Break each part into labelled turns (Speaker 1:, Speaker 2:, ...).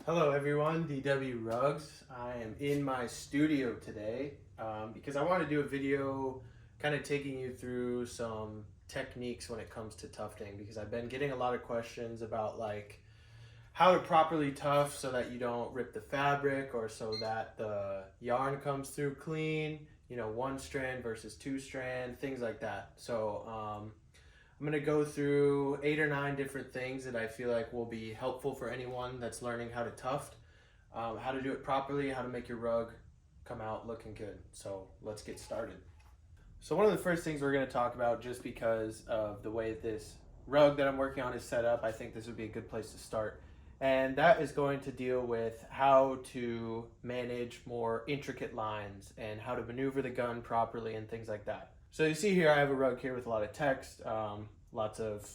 Speaker 1: Hello everyone, DW Rugs. I am in my studio today because I want to do a video kind of taking you through some techniques when it comes to tufting, because I've been getting a lot of questions about like how to properly tuft so that you don't rip the fabric or so that the yarn comes through clean, one strand versus two strand, things like that. So I'm going to go through 8 or 9 different things that I feel like will be helpful for anyone that's learning how to tuft, how to do it properly, how to make your rug come out looking good. So let's get started. So one of the first things we're going to talk about, just because of the way this rug that I'm working on is set up, I think this would be a good place to start. And that is going to deal with how to manage more intricate lines and how to maneuver the gun properly and things like that. So you see here I have a rug here with a lot of text, lots of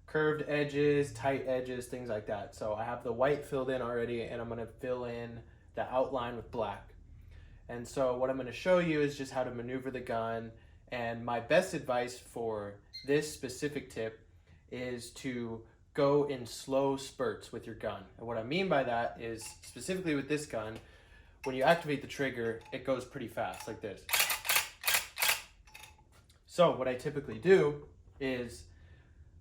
Speaker 1: curved edges, tight edges, things like that. So I have the white filled in already, and I'm going to fill in the outline with black. And so what I'm going to show you is just how to maneuver the gun. And my best advice for this specific tip is to go in slow spurts with your gun. And what I mean by that is, specifically with this gun, when you activate the trigger, it goes pretty fast, like this. So what I typically do is,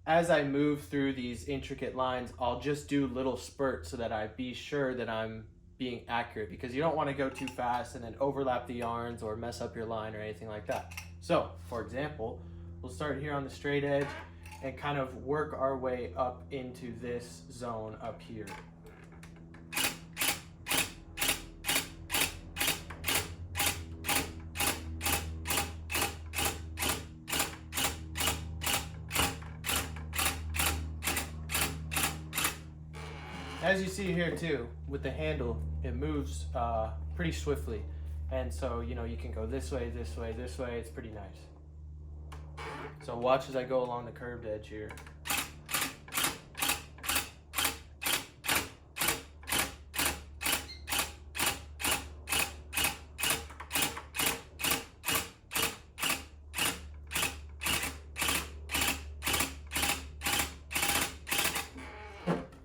Speaker 1: as I move through these intricate lines, I'll just do little spurts so that I be sure that I'm being accurate, because you don't want to go too fast and then overlap the yarns or mess up your line or anything like that. So, for example, we'll start here on the straight edge and kind of work our way up into this zone up here. As you see here too, with the handle, it moves pretty swiftly. And so, you can go this way, this way, this way. It's pretty nice. So watch as I go along the curved edge here.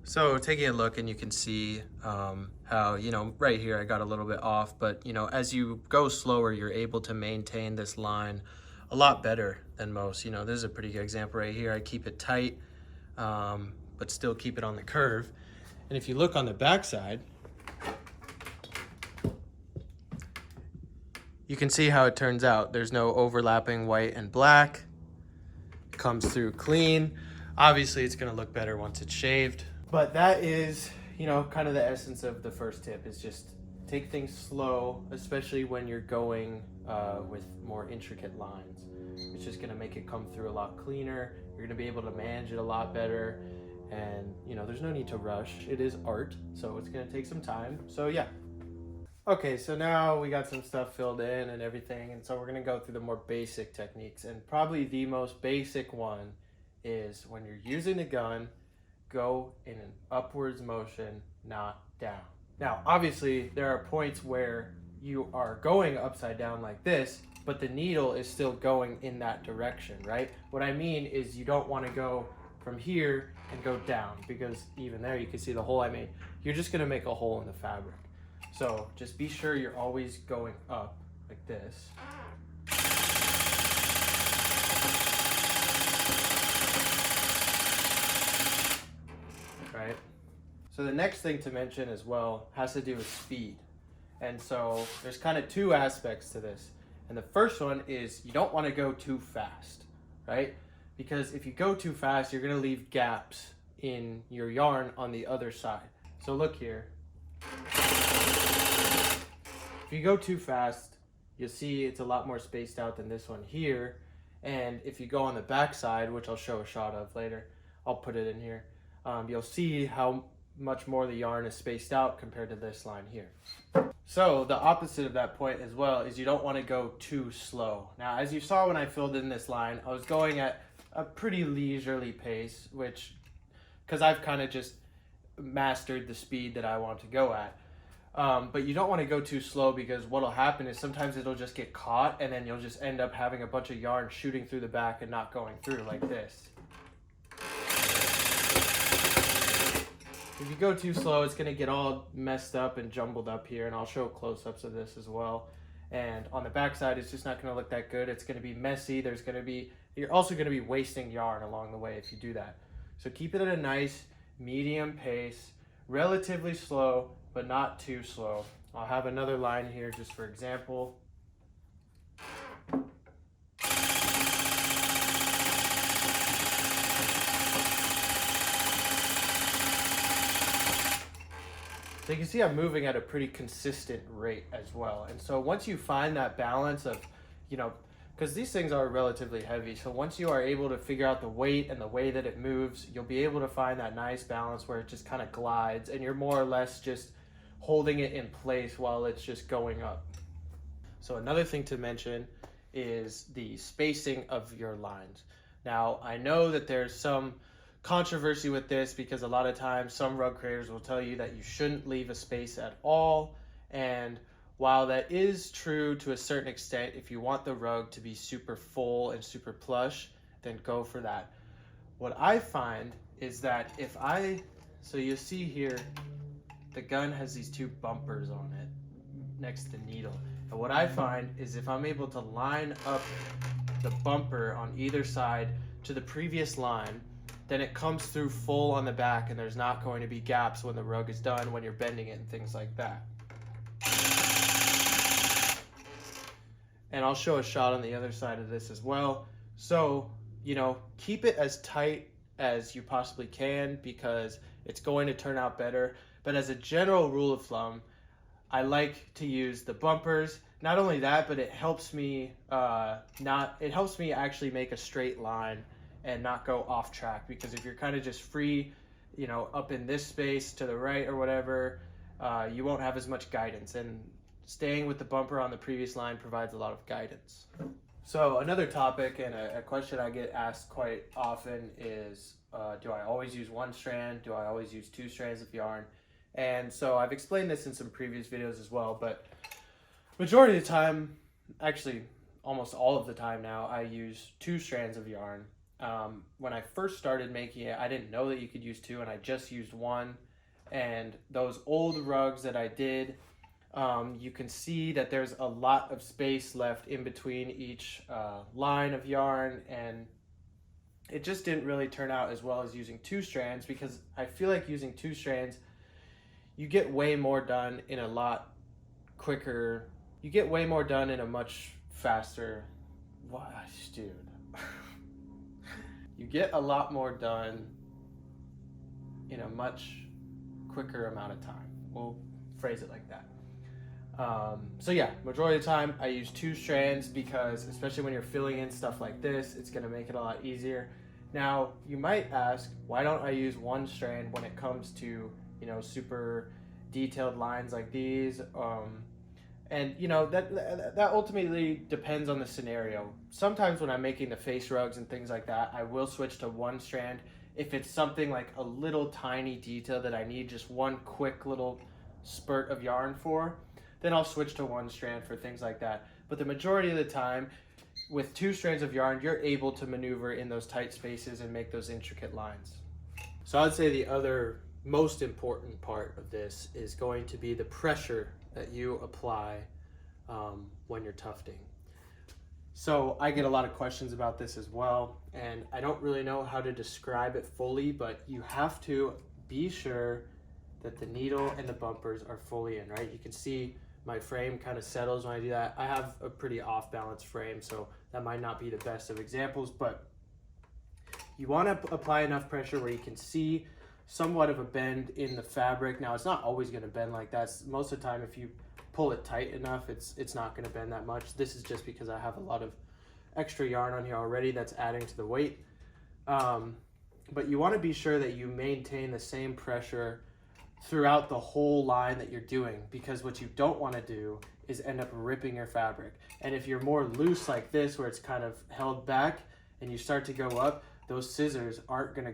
Speaker 1: So taking a look, and you can see how, right here I got a little bit off, but as you go slower, you're able to maintain this line a lot better than most. This is a pretty good example right here. I keep it tight, but still keep it on the curve. And if you look on the back side, you can see how it turns out. There's no overlapping white and black. It comes through clean. Obviously, it's gonna look better once it's shaved. But that is, kind of the essence of the first tip, is just take things slow, especially when you're going with more intricate lines. It's just gonna make it come through a lot cleaner. You're gonna be able to manage it a lot better. And, there's no need to rush. It is art, so it's gonna take some time. So yeah. Okay, so now we got some stuff filled in and everything. And so we're gonna go through the more basic techniques. And probably the most basic one is, when you're using the gun, go in an upwards motion, not down. Now, obviously, there are points where you are going upside down like this, but the needle is still going in that direction, right? What I mean is, you don't want to go from here and go down, because even there you can see the hole I made. You're just gonna make a hole in the fabric. So just be sure you're always going up like this. Right? So the next thing to mention as well has to do with speed. And so there's kind of 2 aspects to this. And the first one is, you don't want to go too fast, right? Because if you go too fast, you're going to leave gaps in your yarn on the other side. So look here. If you go too fast, you'll see it's a lot more spaced out than this one here. And if you go on the back side, which I'll show a shot of later, I'll put it in here. You'll see how much more the yarn is spaced out compared to this line here. So the opposite of that point as well is, you don't want to go too slow. Now, as you saw when I filled in this line, I was going at a pretty leisurely pace, because I've kind of just mastered the speed that I want to go at. But you don't want to go too slow, because what'll happen is sometimes it'll just get caught, and then you'll just end up having a bunch of yarn shooting through the back and not going through like this. If you go too slow, it's gonna get all messed up and jumbled up here, and I'll show close-ups of this as well. And on the back side, it's just not gonna look that good. It's gonna be messy. You're also gonna be wasting yarn along the way if you do that. So keep it at a nice medium pace, relatively slow, but not too slow. I'll have another line here just for example. So you can see I'm moving at a pretty consistent rate as well. And so once you find that balance of, because these things are relatively heavy, so once you are able to figure out the weight and the way that it moves, you'll be able to find that nice balance where it just kind of glides and you're more or less just holding it in place while it's just going up. So another thing to mention is the spacing of your lines. Now, I know that there's some controversy with this because a lot of times some rug creators will tell you that you shouldn't leave a space at all. And while that is true to a certain extent, if you want the rug to be super full and super plush, then go for that. What I find is that so you'll see here, the gun has these two bumpers on it next to the needle. And what I find is if I'm able to line up the bumper on either side to the previous line, then it comes through full on the back and there's not going to be gaps when the rug is done, when you're bending it and things like that. And I'll show a shot on the other side of this as well. So, keep it as tight as you possibly can because it's going to turn out better. But as a general rule of thumb, I like to use the bumpers. Not only that, but it helps me actually make a straight line and not go off track, because if you're kind of just free, up in this space to the right or whatever, you won't have as much guidance, and staying with the bumper on the previous line provides a lot of guidance. So another topic and a question I get asked quite often is, do I always use one strand? Do I always use two strands of yarn? And so I've explained this in some previous videos as well, but majority of the time, actually almost all of the time now, I use two strands of yarn. When I first started making it, I didn't know that you could use two, and I just used one. And those old rugs that I did, you can see that there's a lot of space left in between each line of yarn, and it just didn't really turn out as well as using two strands, because I feel like using two strands, you get way more done in a lot quicker. You get way more done in a much faster, dude. You get a lot more done in a much quicker amount of time. We'll phrase it like that. So yeah, majority of the time I use two strands because, especially when you're filling in stuff like this, it's going to make it a lot easier. Now, you might ask, why don't I use one strand when it comes to, super detailed lines like these? And that ultimately depends on the scenario. Sometimes when I'm making the face rugs and things like that, I will switch to one strand. If it's something like a little tiny detail that I need just one quick little spurt of yarn for, then I'll switch to one strand for things like that. But the majority of the time, with two strands of yarn, you're able to maneuver in those tight spaces and make those intricate lines. So I'd say the other most important part of this is going to be the pressure that you apply when you're tufting. So I get a lot of questions about this as well, and I don't really know how to describe it fully, but you have to be sure that the needle and the bumpers are fully in, right? You can see my frame kind of settles when I do that. I have a pretty off-balance frame, so that might not be the best of examples, but you want to apply enough pressure where you can see somewhat of a bend in the fabric. Now, it's not always going to bend like that. Most of the time, if you pull it tight enough, it's not going to bend that much. This is just because I have a lot of extra yarn on here already that's adding to the weight. But you want to be sure that you maintain the same pressure throughout the whole line that you're doing, because what you don't want to do is end up ripping your fabric. And if you're more loose like this, where it's kind of held back and you start to go up, those scissors aren't going to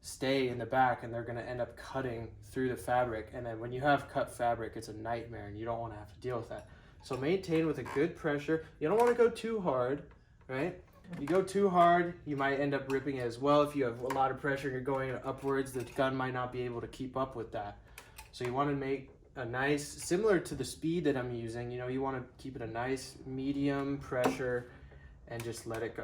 Speaker 1: stay in the back and they're going to end up cutting through the fabric. And then when you have cut fabric, it's a nightmare and you don't want to have to deal with that. So maintain with a good pressure. You don't want to go too hard, right? If you go too hard, you might end up ripping it as well. If you have a lot of pressure and you're going upwards, the gun might not be able to keep up with that. So you want to make a nice, similar to the speed that I'm using, you know, you want to keep it a nice medium pressure and just let it go.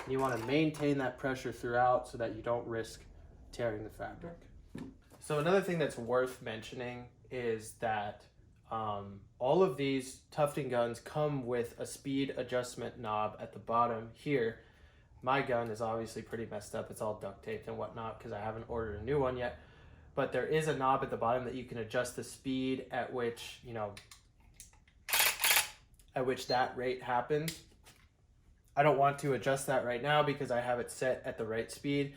Speaker 1: You want to maintain that pressure throughout so that you don't risk tearing the fabric. So another thing that's worth mentioning is that all of these tufting guns come with a speed adjustment knob at the bottom here. My gun is obviously pretty messed up. It's all duct taped and whatnot because I haven't ordered a new one yet. But there is a knob at the bottom that you can adjust the speed at which, you know, at which that rate happens. I don't want to adjust that right now because I have it set at the right speed.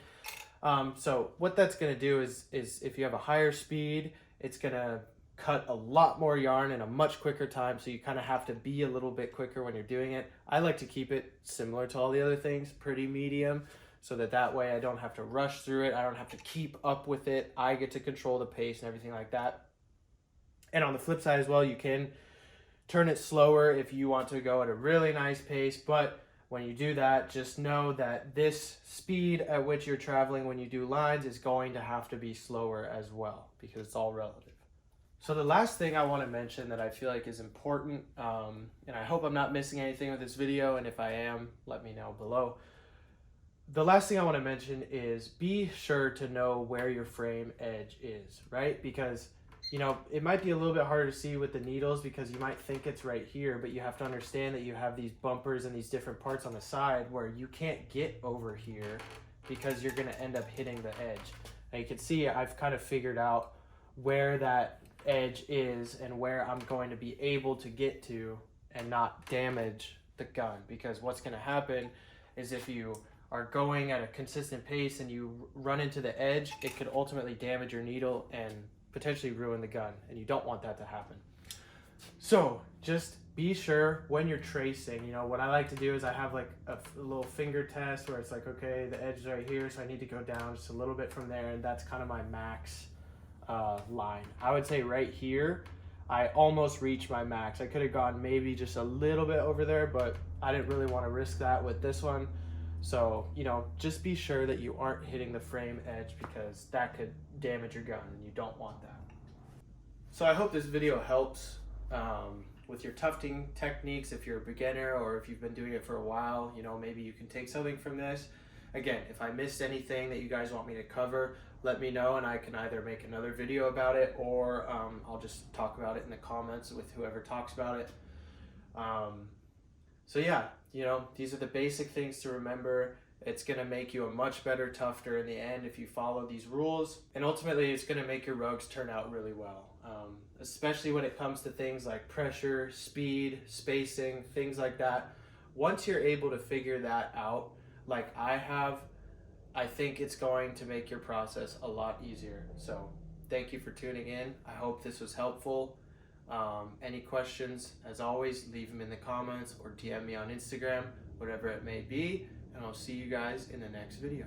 Speaker 1: So what that's going to do is if you have a higher speed, it's going to cut a lot more yarn in a much quicker time. So you kind of have to be a little bit quicker when you're doing it. I like to keep it similar to all the other things, pretty medium, so that way I don't have to rush through it. I don't have to keep up with it. I get to control the pace and everything like that. And on the flip side as well, you can turn it slower if you want to go at a really nice pace, but when you do that, just know that this speed at which you're traveling when you do lines is going to have to be slower as well because it's all relative. So the last thing I want to mention that I feel like is important, and I hope I'm not missing anything with this video, and if I am, let me know below. The last thing I want to mention is be sure to know where your frame edge is, right? Because, you know, it might be a little bit harder to see with the needles because you might think it's right here, but you have to understand that you have these bumpers and these different parts on the side where you can't get over here because you're going to end up hitting the edge. Now you can see I've kind of figured out where that edge is and where I'm going to be able to get to and not damage the gun, because what's going to happen is if you are going at a consistent pace and you run into the edge, it could ultimately damage your needle and potentially ruin the gun, and you don't want that to happen. So just be sure when you're tracing, you know, what I like to do is I have like a little finger test where it's like, okay, the edge is right here, so I need to go down just a little bit from there, and that's kind of my max line. I would say right here, I almost reached my max. I could have gone maybe just a little bit over there, but I didn't really want to risk that with this one. So, you know, just be sure that you aren't hitting the frame edge because that could damage your gun and you don't want that. So I hope this video helps with your tufting techniques. If you're a beginner or if you've been doing it for a while, you know, maybe you can take something from this. Again, if I missed anything that you guys want me to cover, let me know and I can either make another video about it or I'll just talk about it in the comments with whoever talks about it. So yeah, you know, these are the basic things to remember. It's going to make you a much better tufter in the end if you follow these rules. And ultimately, it's going to make your rogues turn out really well, especially when it comes to things like pressure, speed, spacing, things like that. Once you're able to figure that out, like I have, I think it's going to make your process a lot easier. So thank you for tuning in. I hope this was helpful. Any questions, as always, leave them in the comments or DM me on Instagram, whatever it may be, and I'll see you guys in the next video.